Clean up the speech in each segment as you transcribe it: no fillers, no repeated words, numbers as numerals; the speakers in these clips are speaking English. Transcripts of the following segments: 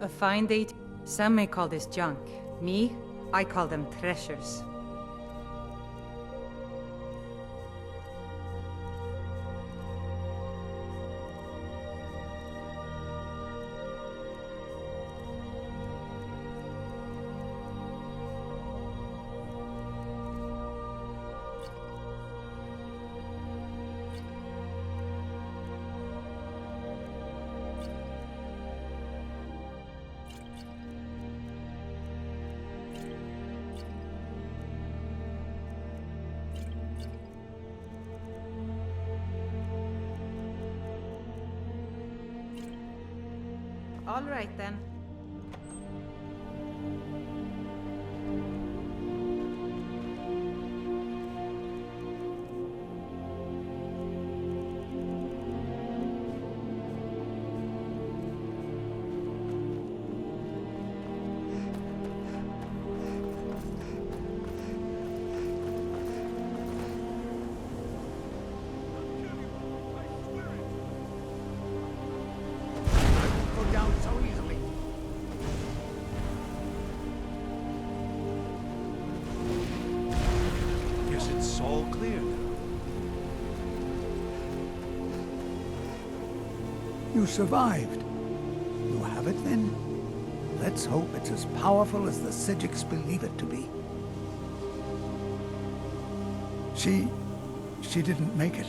A fine date. Some may call this junk. Me, I call them treasures. All right, then. All clear now. You survived. You have it then? Let's hope it's as powerful as the Sedgehogs believe it to be. She didn't make it.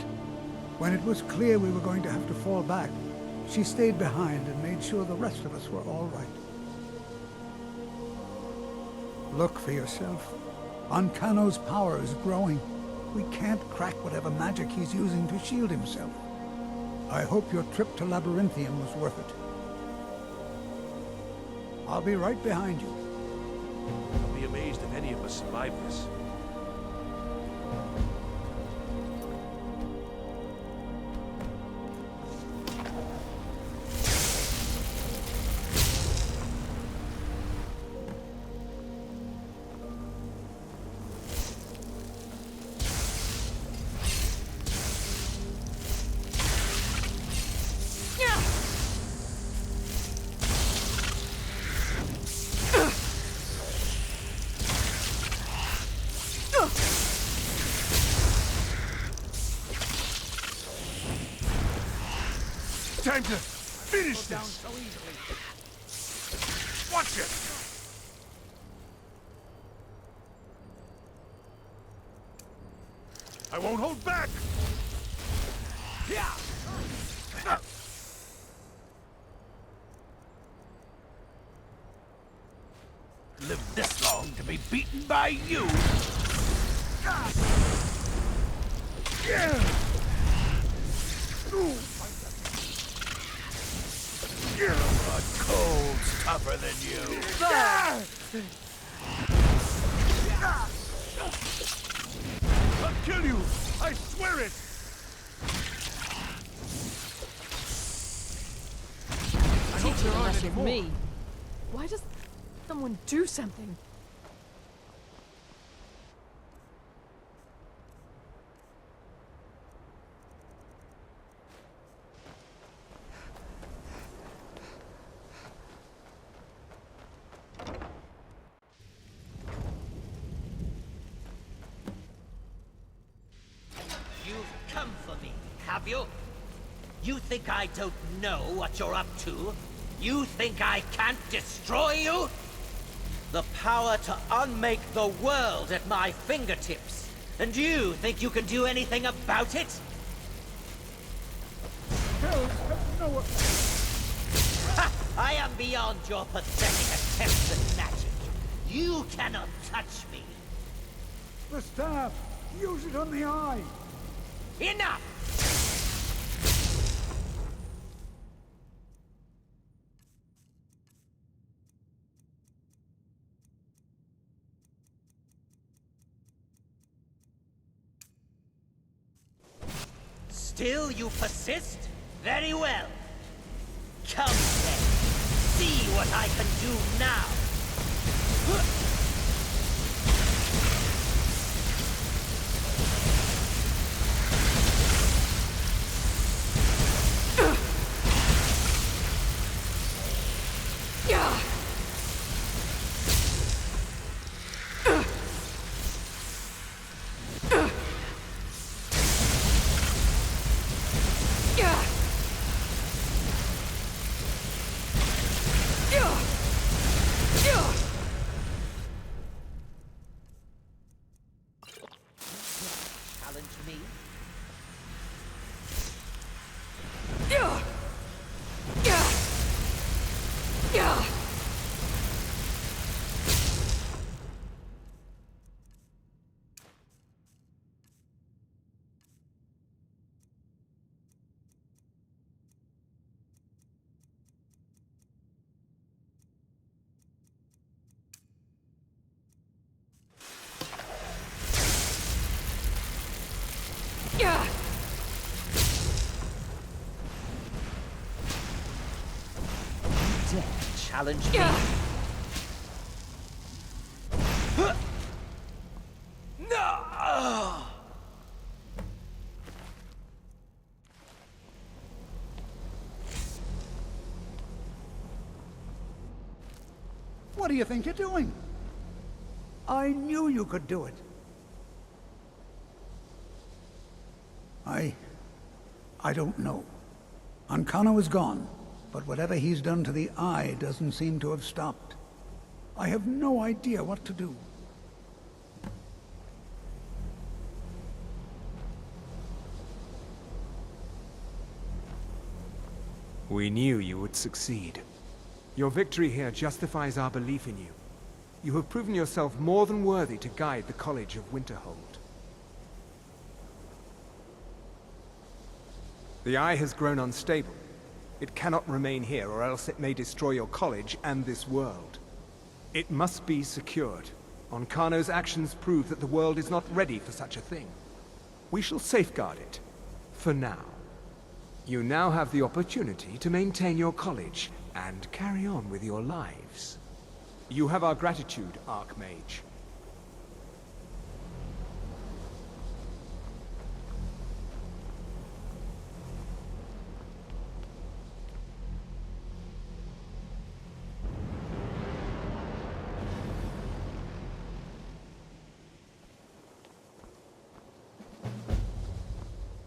When it was clear we were going to have to fall back, she stayed behind and made sure the rest of us were all right. Look for yourself. Ancano's power is growing. We can't crack whatever magic he's using to shield himself. I hope your trip to Labyrinthium was worth it. I'll be right behind you. I'll be amazed if any of us survive this. Time to finish this! So easily. Watch it! I won't hold back! Lived this long to be beaten by you! A cold's tougher than you. I'll kill you! I swear it! I hope there aren't any more. Me. Why does someone do something? You've come for me, have you? You think I don't know what you're up to? You think I can't destroy you? The power to unmake the world at my fingertips. And you think you can do anything about it? Ha! I am beyond your pathetic attempts at magic. You cannot touch me. The staff! Use it on the eye! Enough! Still you persist? Very well. Come then. See what I can do now. Yeah! Dare challenge me? No! What do you think you're doing? I knew you could do it. I don't know. Ancano is gone, but whatever he's done to the Eye doesn't seem to have stopped. I have no idea what to do. We knew you would succeed. Your victory here justifies our belief in you. You have proven yourself more than worthy to guide the College of Winterhold. The Eye has grown unstable. It cannot remain here, or else it may destroy your college and this world. It must be secured. Ancano's actions prove that the world is not ready for such a thing. We shall safeguard it, for now. You now have the opportunity to maintain your college and carry on with your lives. You have our gratitude, Archmage.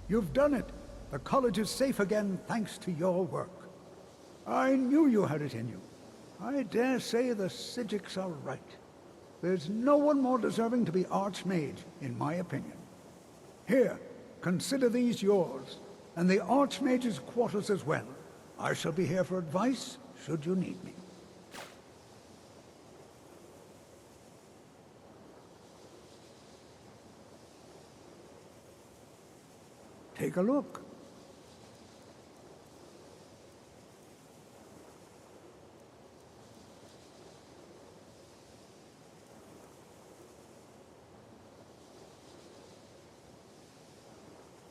You've done it. The college is safe again thanks to your work. I knew you had it in you. I dare say the Psijics are right. There's no one more deserving to be Archmage, in my opinion. Here, consider these yours, and the Archmage's quarters as well. I shall be here for advice, should you need me. Take a look.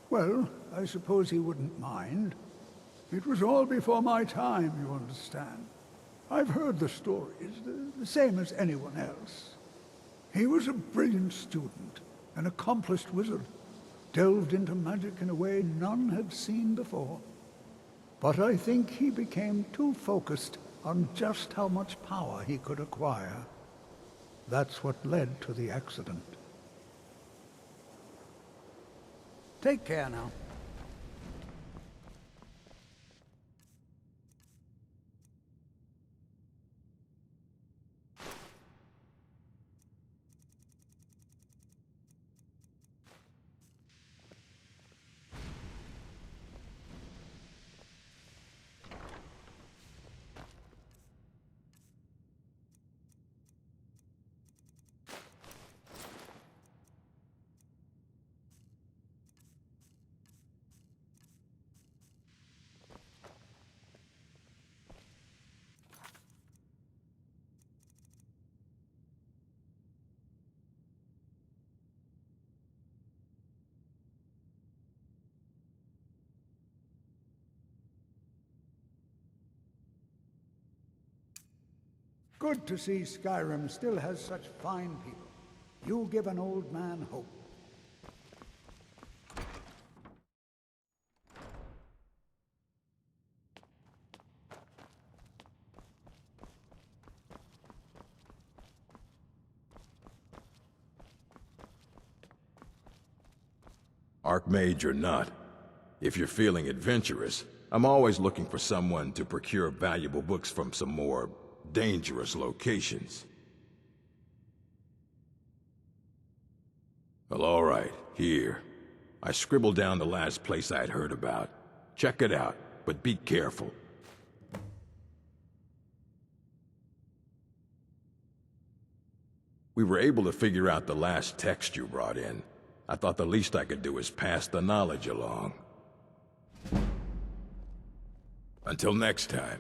Well, I suppose he wouldn't mind. It was all before my time, you understand. I've heard the stories, the same as anyone else. He was a brilliant student, an accomplished wizard, delved into magic in a way none had seen before. But I think he became too focused on just how much power he could acquire. That's what led to the accident. Take care now. Good to see Skyrim still has such fine people. You give an old man hope. Archmage or not, if you're feeling adventurous, I'm always looking for someone to procure valuable books from some more dangerous locations. Well, all right, here. I scribbled down the last place I'd heard about. Check it out. but be careful. We were able to figure out the last text you brought in. I thought the least I could do is pass the knowledge along. Until next time.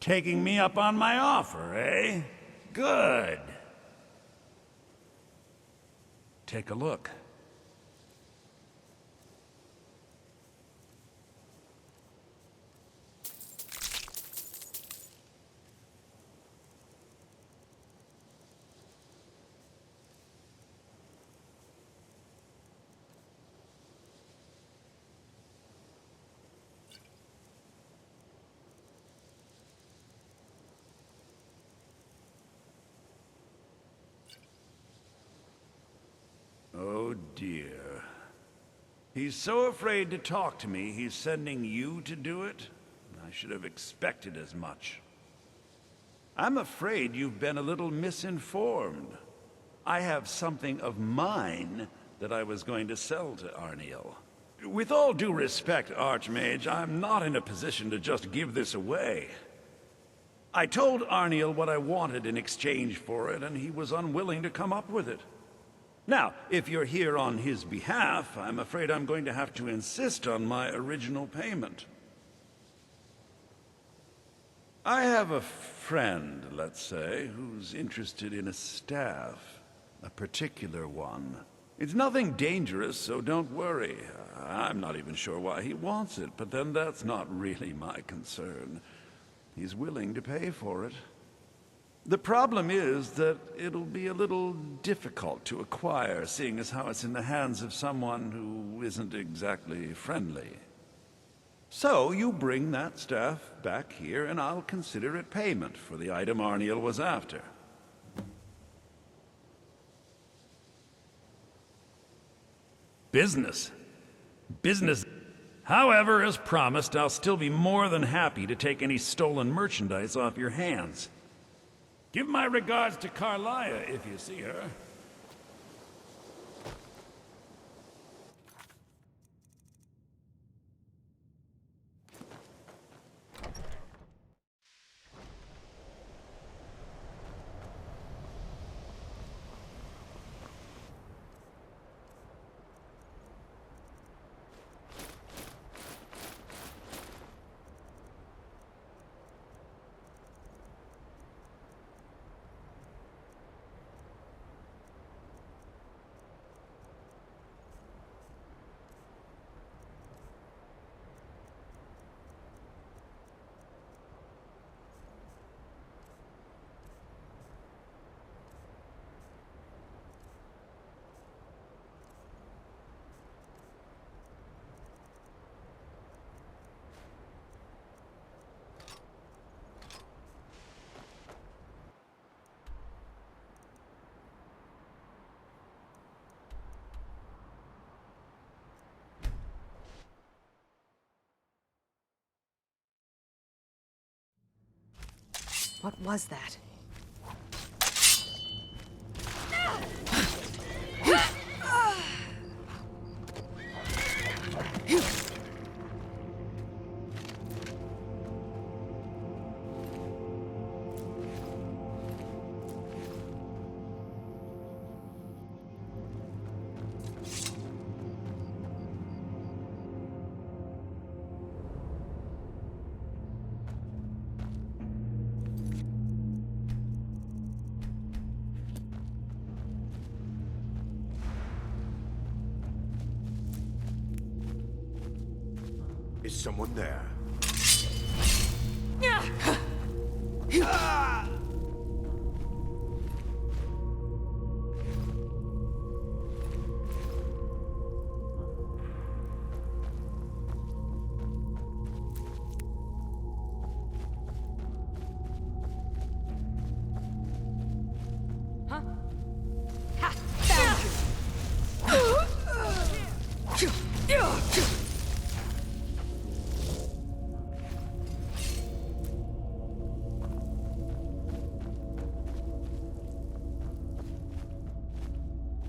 Taking me up on my offer, eh? Good. Take a look. Oh dear. He's so afraid to talk to me, he's sending you to do it? I should have expected as much. I'm afraid you've been a little misinformed. I have something of mine that I was going to sell to Arniel. With all due respect, Archmage, I'm not in a position to just give this away. I told Arniel what I wanted in exchange for it, and he was unwilling to come up with it. Now, if you're here on his behalf, I'm afraid I'm going to have to insist on my original payment. I have a friend, let's say, who's interested in a staff. A particular one. It's nothing dangerous, so don't worry. I'm not even sure why he wants it, but then that's not really my concern. He's willing to pay for it. The problem is that it'll be a little difficult to acquire, seeing as how it's in the hands of someone who isn't exactly friendly. So you bring that staff back here, and I'll consider it payment for the item Arniel was after. Business. Business. However, as promised, I'll still be more than happy to take any stolen merchandise off your hands. Give my regards to Carlia if you see her. What was that? Is someone there?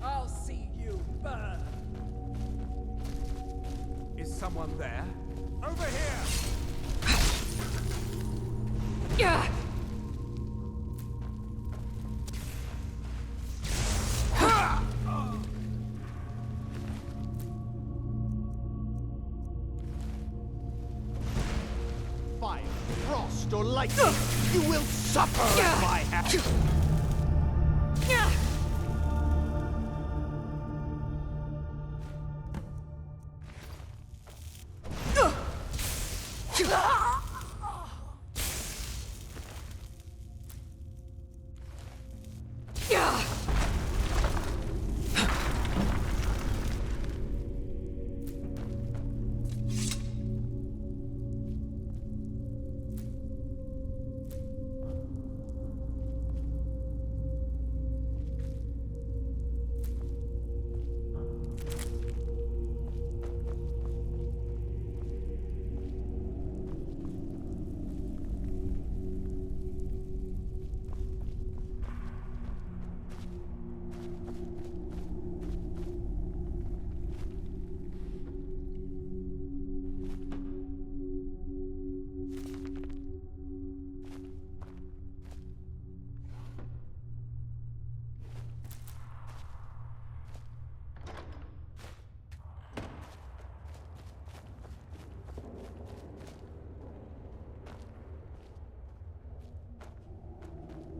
I'll see you burn. Is someone there? Over here! Fire, frost, or lightning, you will suffer at my hand.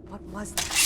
What was that?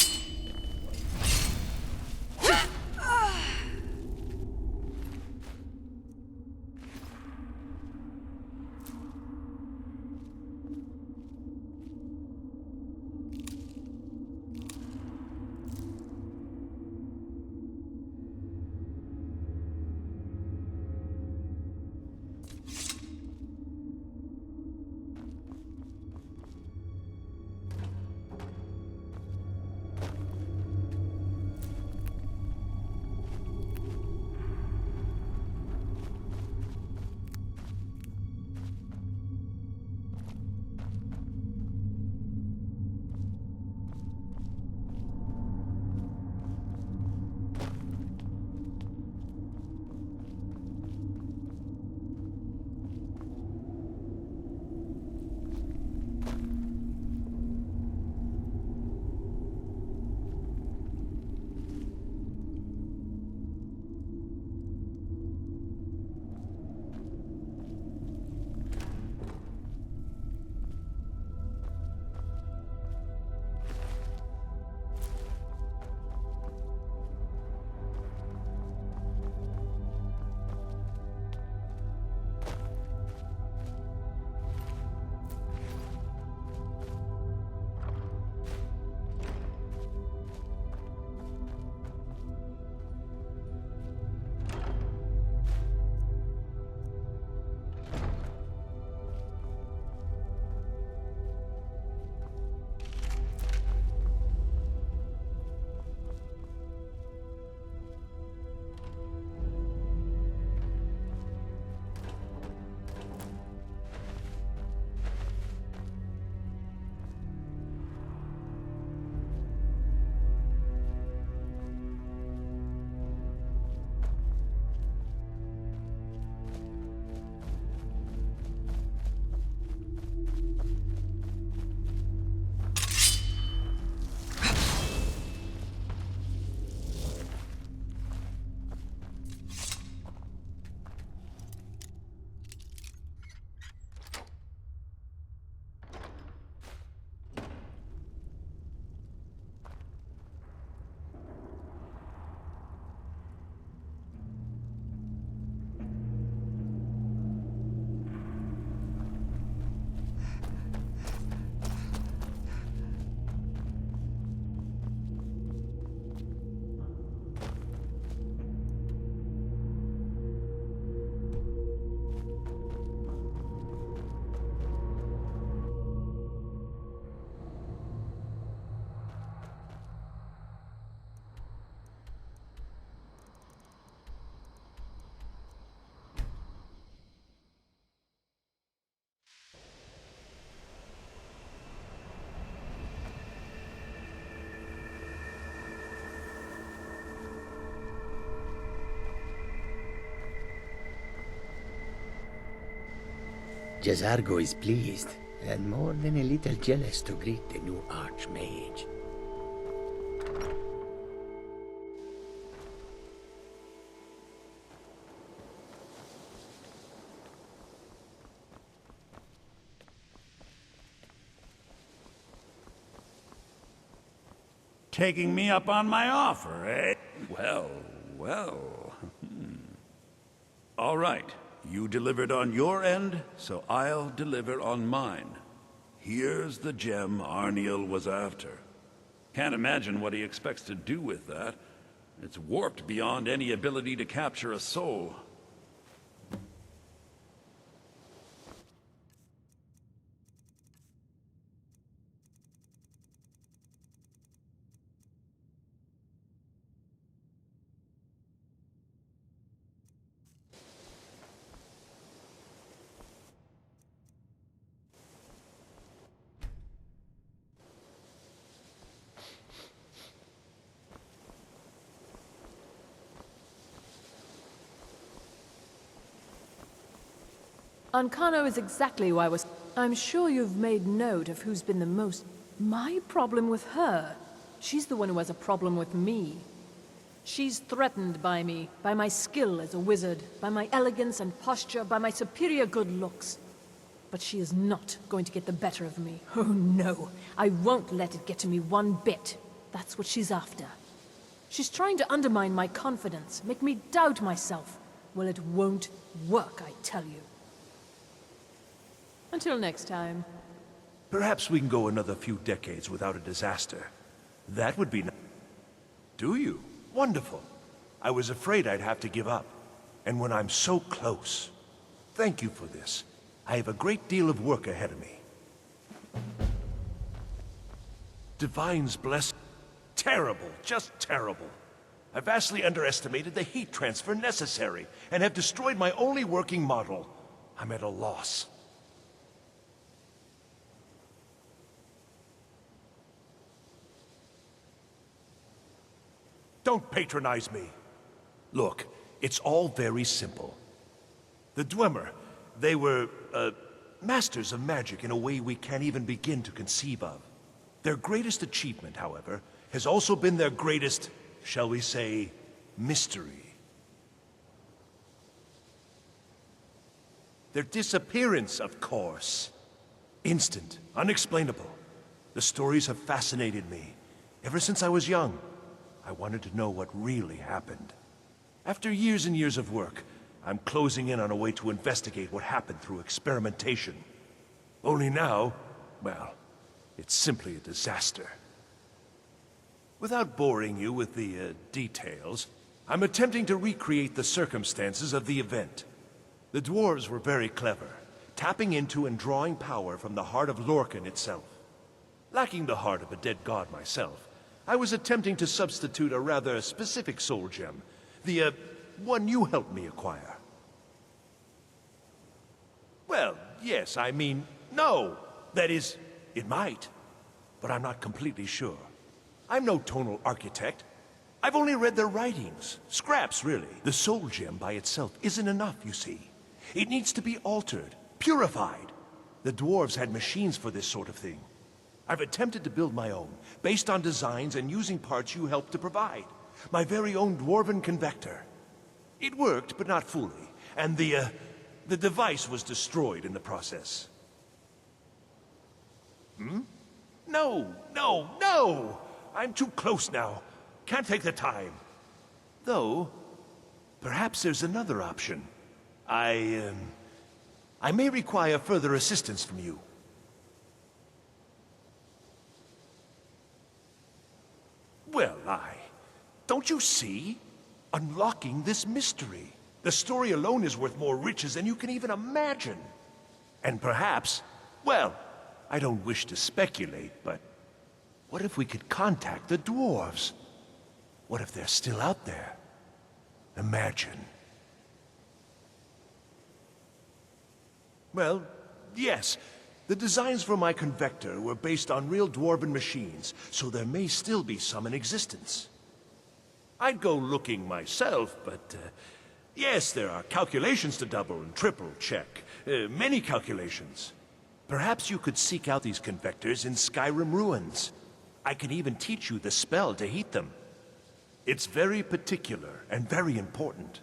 Jazargo is pleased, and more than a little jealous to greet the new Archmage. Taking me up on my offer, eh? Well, well. All right. You delivered on your end, so I'll deliver on mine. Here's the gem Arniel was after. Can't imagine what he expects to do with that. It's warped beyond any ability to capture a soul. Ancano is exactly who I was. I'm sure you've made note of who's been the most... My problem with her. She's the one who has a problem with me. She's threatened by me, by my skill as a wizard, by my elegance and posture, by my superior good looks. But she is not going to get the better of me. Oh no, I won't let it get to me one bit. That's what she's after. She's trying to undermine my confidence, make me doubt myself. Well, it won't work, I tell you. Until next time. Perhaps we can go another few decades without a disaster. That would be nice. Do you? Wonderful. I was afraid I'd have to give up. And when I'm so close... Thank you for this. I have a great deal of work ahead of me. Divine's blessing. Terrible, just terrible. I vastly underestimated the heat transfer necessary, and have destroyed my only working model. I'm at a loss. Don't patronize me. Look, it's all very simple. The Dwemer, they were, masters of magic in a way we can't even begin to conceive of. Their greatest achievement, however, has also been their greatest, shall we say, mystery. Their disappearance, of course. Instant, unexplainable. The stories have fascinated me, ever since I was young. I wanted to know what really happened. After years and years of work, I'm closing in on a way to investigate what happened through experimentation. Only now, well, it's simply a disaster. Without boring you with the details, I'm attempting to recreate the circumstances of the event. The dwarves were very clever, tapping into and drawing power from the heart of Lorcan itself. Lacking the heart of a dead god myself, I was attempting to substitute a rather specific soul gem, the one you helped me acquire. Well, yes, I mean, no. That is, it might, but I'm not completely sure. I'm no tonal architect. I've only read their writings. Scraps, really. The soul gem by itself isn't enough, you see. It needs to be altered, purified. The dwarves had machines for this sort of thing. I've attempted to build my own, based on designs and using parts you helped to provide. My very own dwarven convector. It worked, but not fully, and the device was destroyed in the process. No, no, no! I'm too close now. Can't take the time. Though, perhaps there's another option. I may require further assistance from you. Well, don't you see? Unlocking this mystery. The story alone is worth more riches than you can even imagine. And perhaps, well, I don't wish to speculate, but what if we could contact the dwarves? What if they're still out there? Imagine. Well, yes. The designs for my convector were based on real dwarven machines, so there may still be some in existence. I'd go looking myself, but yes, there are calculations to double and triple check. many calculations. Perhaps you could seek out these convectors in Skyrim ruins. I can even teach you the spell to heat them. It's very particular and very important.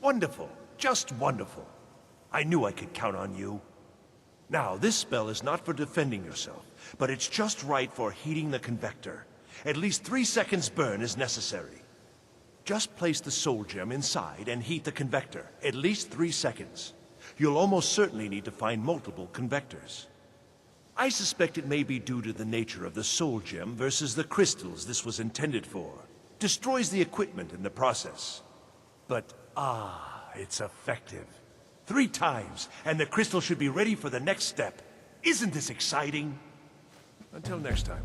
Wonderful. Just wonderful. I knew I could count on you. Now, this spell is not for defending yourself, but it's just right for heating the convector. At least 3 seconds burn is necessary. Just place the soul gem inside and heat the convector. At least 3 seconds. You'll almost certainly need to find multiple convectors. I suspect it may be due to the nature of the soul gem versus the crystals this was intended for. Destroys the equipment in the process. But, it's effective. 3 times, and the crystal should be ready for the next step. Isn't this exciting? Until next time.